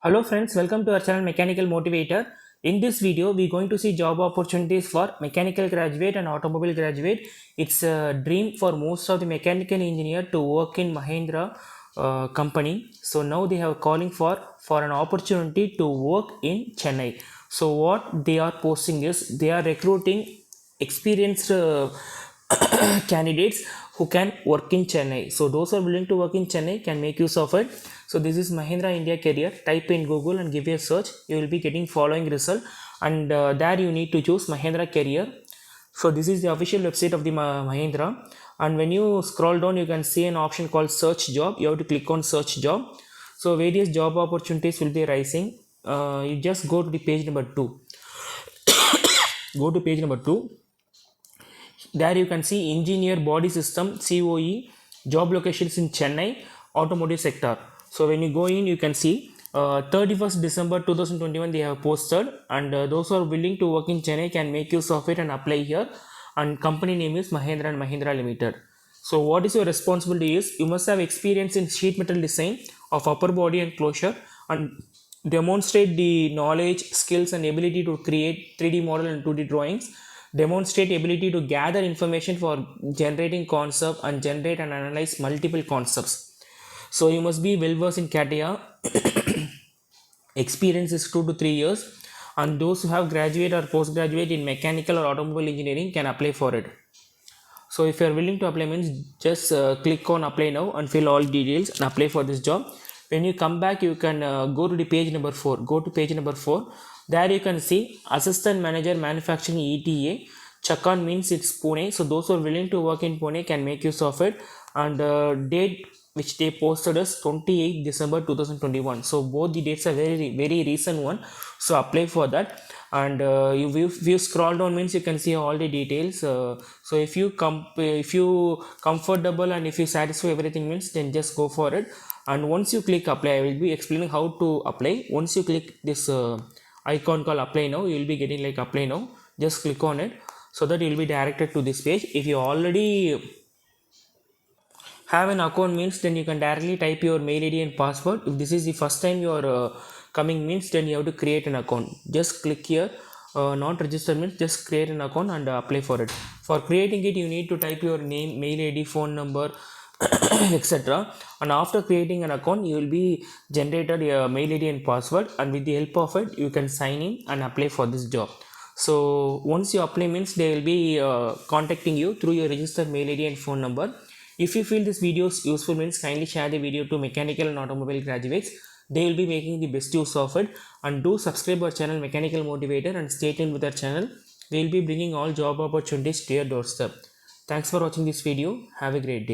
Hello friends, welcome to our channel Mechanical Motivator. In this video, we're going to see job opportunities for mechanical graduate and automobile graduate. It's a dream for most of the mechanical engineer to work in Mahindra company. So now they have calling for an opportunity to work in Chennai. So what they are posting is they are recruiting experienced candidates who can work in Chennai. So those who are willing to work in Chennai can make use of it. So this is Mahindra India Career. Type in Google and give a search. You will be getting following result, and there you need to choose Mahindra Career. So this is the official website of the Mahindra. And when you scroll down, you can see an option called Search Job. You have to click on Search Job. So various job opportunities will be rising. You just go to the page number 2. Go to page number 2. There you can see engineer body system COE, job locations in Chennai, automotive sector. So when you go in, you can see 31st December 2021 they have posted, and those who are willing to work in Chennai can make use of it and apply here. And company name is Mahindra and Mahindra Limited. So what is your responsibility is you must have experience in sheet metal design of upper body and closure, and demonstrate the knowledge, skills and ability to create 3D model and 2D drawings, demonstrate ability to gather information for generating concept and generate and analyze multiple concepts. So you must be well versed in CATIA. Experience is 2 to 3 years, and those who have graduate or postgraduate in mechanical or automobile engineering can apply for it. So if you are willing to apply means just click on apply now and fill all details and apply for this job. When you come back, you can go to the page number 4. Go to page number 4. There you can see assistant manager manufacturing ETA. Chakan means it's Pune. So those who are willing to work in Pune can make use of it. And date which they posted is 28 December 2021. So both the dates are very recent one. So apply for that. And if you scroll down means you can see all the details. So if you comfortable and if you satisfy everything means then just go for it. And once you click apply, I will be explaining how to apply. Once you click this icon called apply now, you will be getting like apply now. Just click on it so that you will be directed to this page. If you already have an account means then you can directly type your mail ID and password. If this is the first time you are coming means then you have to create an account. Just click here. Not register means just create an account and apply for it. For creating it, you need to type your name, mail ID, phone number, etc. And after creating an account, you will be generated your mail ID and password, and with the help of it, you can sign in and apply for this job. So once you apply means they will be contacting you through your registered mail ID and phone number. If you feel this video is useful means kindly share the video to mechanical and automobile graduates. They will be making the best use of it. And do subscribe our channel Mechanical Motivator and stay tuned with our channel. We will be bringing all job opportunities to your doorstep. Thanks for watching this video. Have a great day.